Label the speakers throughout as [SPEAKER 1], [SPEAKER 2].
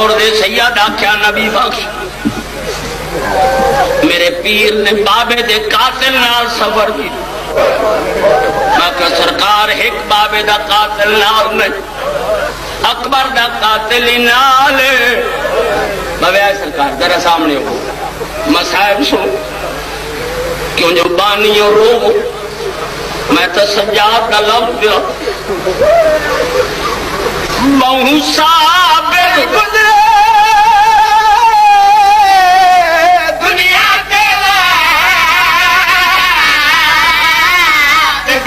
[SPEAKER 1] दौर दे सैयद आख्या नबी बख्श मेरे पीर ने बाबे दे कातिल नाल सबर की। मैं कहा सरकार एक बाबे दा कातिल नाल नहीं अकबर दा कातिल ही नाल। बाबे सरकार जरा सामने हो मसाहब सुन क्यों जो बानी और रो मैं तो सज्जाद का लफ्ज दिया बहु साबिर गुजरे दुनिया के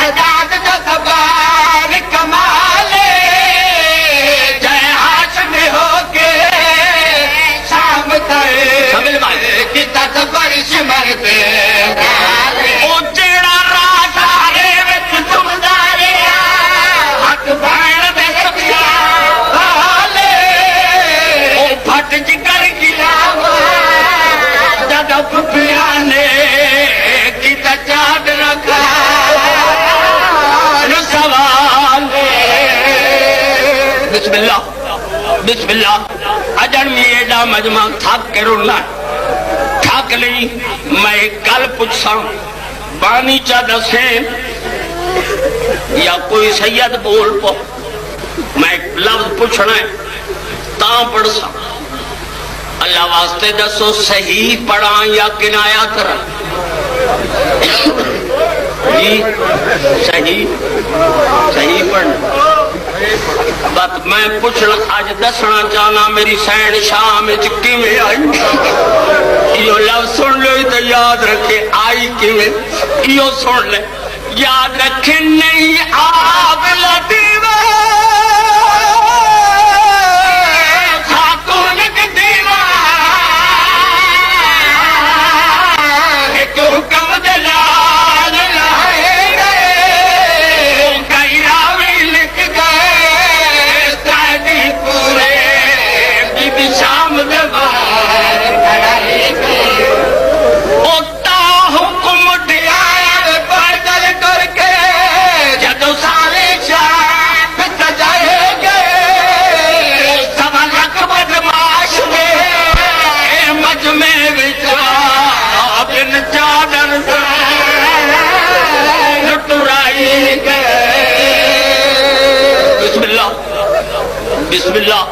[SPEAKER 1] सजाद का सबार कमाले जय हाशम होके शाम तय कि तस्वर सिमरते ओ जेड़ा रात हारे विच तुमदारे हक भैन दे सखिया हाले ओ फट जिगर गिलावा जद फुफिया ने कि चाद रखा बिस्मिल्लाह बिस्मिल्लाह अजन में एडा मजमा थक के रोना थक ली। मैं एक गल पूछा बानी चा दसे या कोई सैयद बोल पो मैं एक लफ्ज पूछना है ता पढ़ सा अल्लाह वास्ते दसो सही पढ़ा या किनाया करा जी सही सही पढ़ना बस मैं पूछना अज दसना चाहना मेरी सैन शाम किवें आई यो लफ्ज सुन लो तो याद रखे आई किवें यो सुन ले याद रखे नहीं आग लगी बिस्मिल्लाह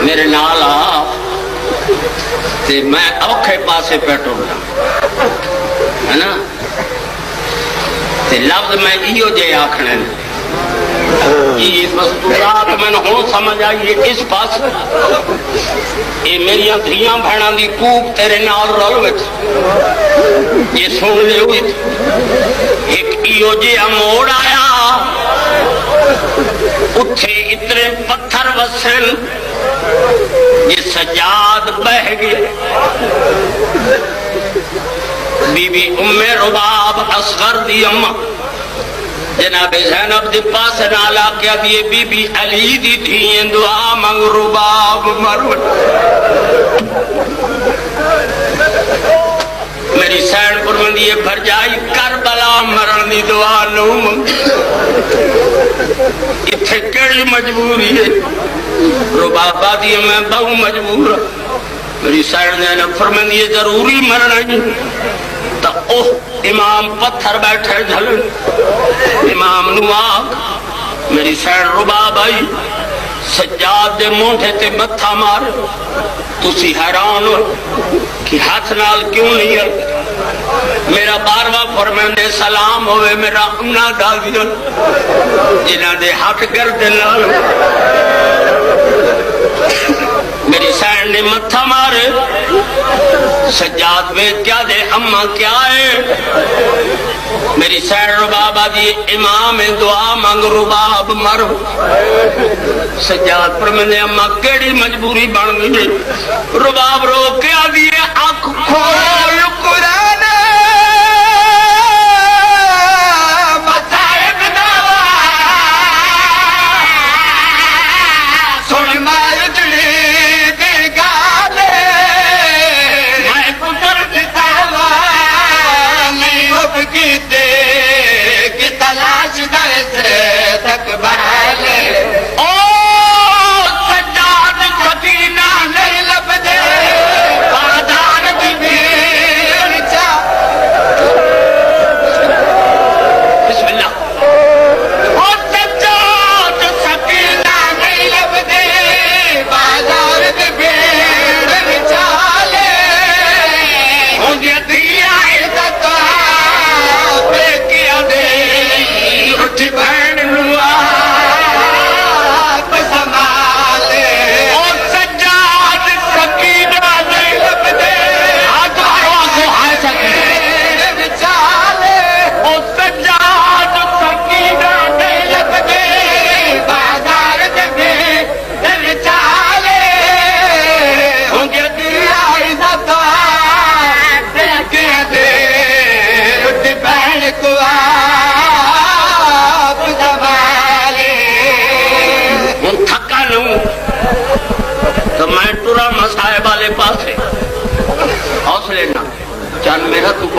[SPEAKER 1] मेरे नाल आ ते मैं औखे पासे पे टुरना है ना ते लफ्ज मैं इहो जे आखने मैंने हूं समझ आई इस पास ये मेरिया धियां भैणा की कूक तेरे नाल रल विच ये सुन लियो एक इहो जिहा मोड़ आया उथे इतने पत्थर वसन ये सजाद बह गए। बीबी उम्मे रुबाब असगर दी अम्मा जनाब ज़ैनब दे पास नाल आख्या भी बीबी अली दी थी दुआ मंग रुबाब मर मेरी सैन पुरवंदी भर जाई करबला मरण दी दुआ नो मंग इत्थे केड़ी मजबूरी है रुबाबा दी मैं बहु मजबूर मेरी सैन ज़ैनब फरमांदी जरूरी मरना तो ओह इमाम पत्थर बैठे झलन इमाम नुआक मेरी सैन रुबाब आई सज्जाद दे मोढे ते मत्था मार तुसी हैरान हो कि हाथ नाल क्यों नहीं है मेरा बारवा फरमांदे सलाम होवे मेरा उन्ना दा जिन्हां दे हाथ गर्दन नाल मेरी सैन ने मत्था मारे सज्जाद वे क्या दे अम्मा क्या है मेरी सैन रुबाबा दी इमाम दुआ मंग रुबाब मर सज्जाद पर मैंने अम्मा केड़ी मजबूरी बन गई रुबाब रो क्या दिए अख खोल कुरान की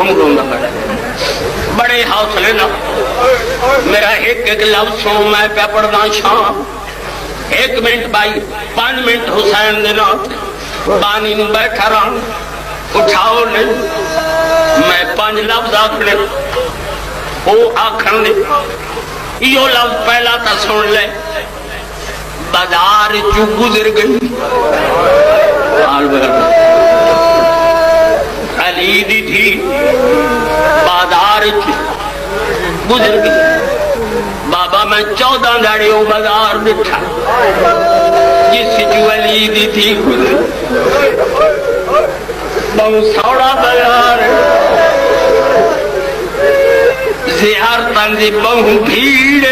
[SPEAKER 1] घुमघुंदा बड़े हौसले ना मेरा एक एक लफ्ज सुनो मैं क्या पढ़ना शाह 1 मिनट भाई 5 मिनट हुसैन दे नाल पानी में बैठा रहा उठाओ नहीं मैं 5 लफ्ज आखने वो आखन दे यो लफ्ज पहला तो सुन ले बाजार चू गुजर गई अली दी थी बाजार गुजर गई बाबा मैं 14 दाड़े वो बाजार दिखा जिस चू अली दी थी गुजर बहु सौड़ा बाजार जियारतां दी बहु भीड़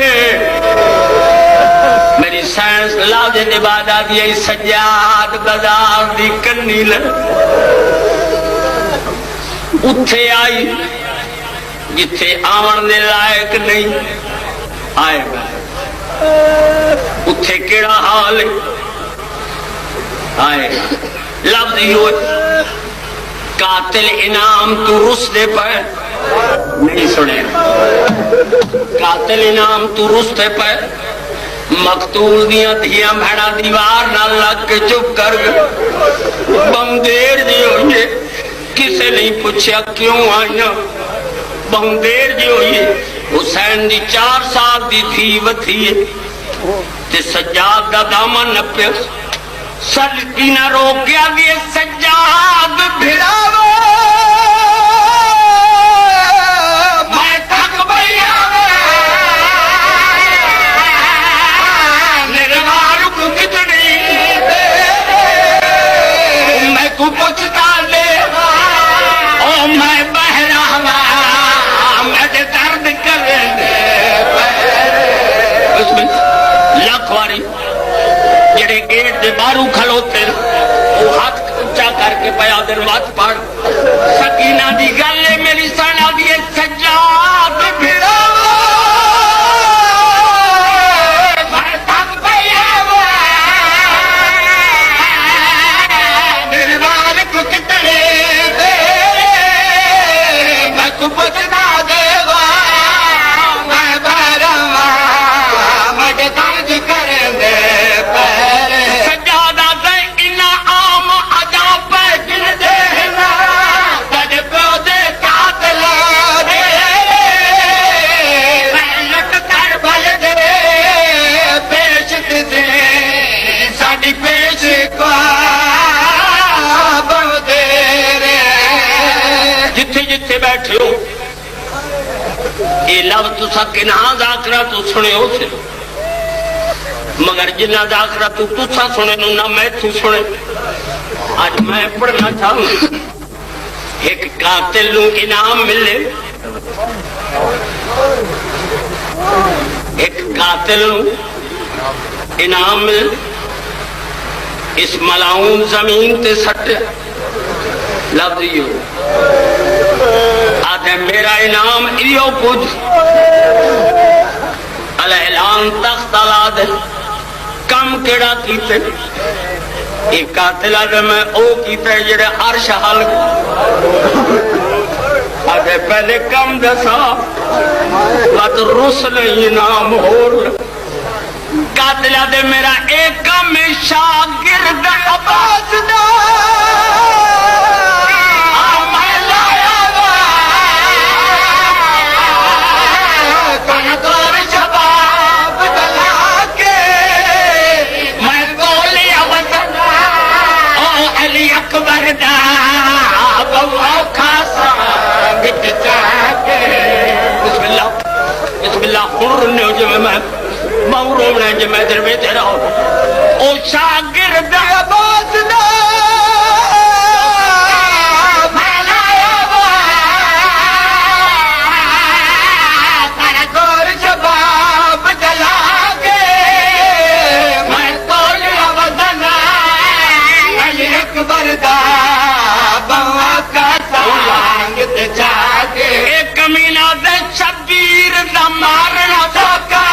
[SPEAKER 1] मेरी साइंस लाजे इबादा दी सजाद बाजार दी कन्नी ल उथे आई जिथे आवन दे लायक नहीं आए उथे केड़ा हाल आए लफ्ज यो कातिल इनाम तू रुस दे पे नहीं सुने कातिल इनाम तू रुस दे पे मकतूल दियां धियां भैड़ा दीवार नाल लग के चुप कर बंदेर जी होइए किसे नहीं पूछा क्यों आईया बंदेर जी होइए हुसैन दी 4 साल दी थी वथी ते सज्जाद दा दामन नप्पे सलकी ना रोकिया दी सज्जाद भिड़ावो पूछता ले ओ मैं बहरा मैं दर्द कर लखवारी जेड़े गेट दे बारू खलोते वो हाथ ऊंचा करके पया दिन मत पड़ सकीना दी गल मेरी साना दी सज्जाद भिड़ा तुसा किना जाकरा तू सुने मगर जिन्ना जाकरा तू तुसा सुने ना मैं तू सुने आज मैं पढ़ना चाहूं एक कातिल नू इनाम मिले एक कातिल नू इनाम मिले इस मलाऊन जमीन ते सट लफ्ज यो आधे मेरा इनाम इयो कुछ अलहलान तख्त अलाद कम केड़ा कीते एक कातिला दे मैं ओ कीते जेड़े अर्श हल आधे पहले कम दसा बत रुस नहीं इनाम होर कातिला दे मेरा एक कम शागिर्द अब्बास दा मैं दरवे तेरा ओ शागिर्द अब्बास दा तारा गोर शबाब जला के मैं तोलिया वदना अली अकबर दा बवा का सांग ते जाके एक कमीना दे शबीर दा मारना धोखा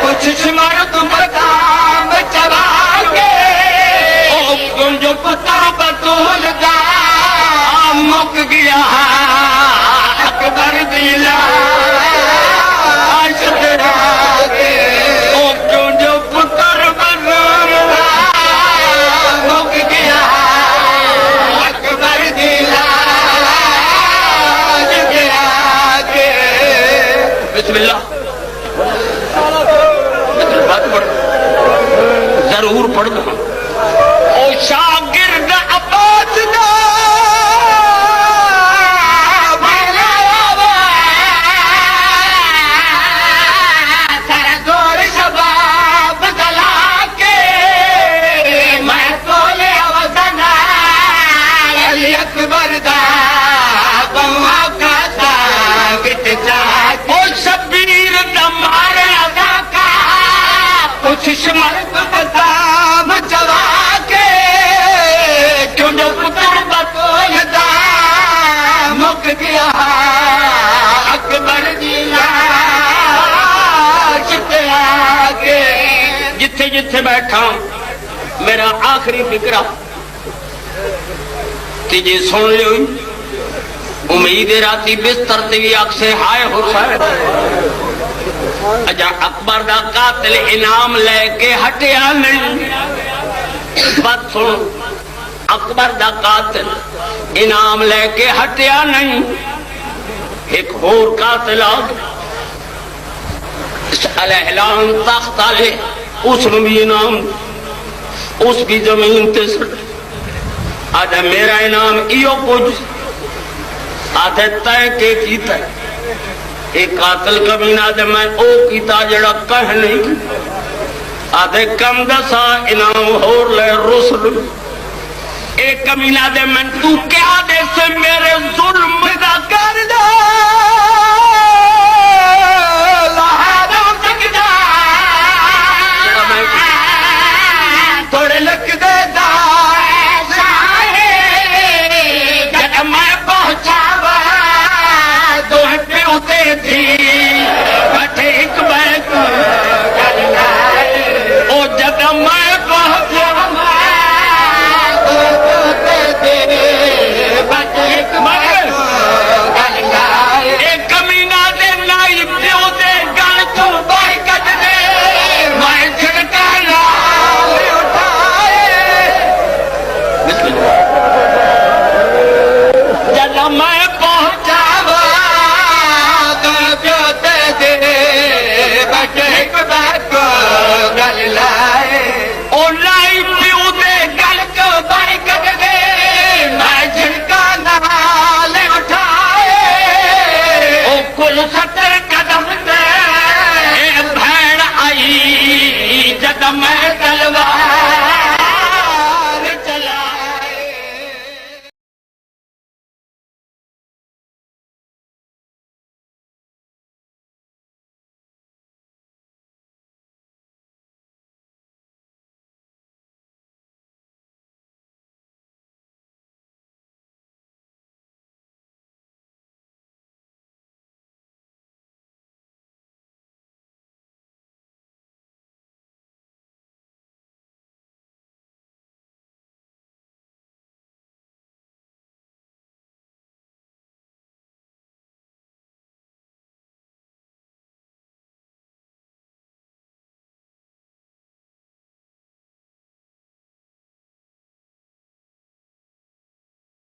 [SPEAKER 1] कुछ मर्द मकाम चला के ओ जो पता बतूल दा मुक गया पढ़दा ओ शागिर्द अब्बास दा जिथे जिथे बैठा मेरा आखिरी फिक्रा तीजे सुन लियो उम्मीद राती बिस्तर ते भी अक्से हाय हुसैन अजा अकबर दा कातिल इनाम लेके हटिया नहीं बात सुन अकबर दा कातिल इनाम लेके हटिया नहीं एक होर कातिल आ ऐलान तख्त आले उसने भी इनाम उसकी जमीन ते आज मेरा इनाम इो कुछ आधे तय के कीता एक कातिल कमीना दे मैं ओ कीता जड़ा कह नहीं आधे कम दसा इनाम होर ले रुसल एक कमीना दे मैं तू क्या दे से मेरे जुल्म दा कर दे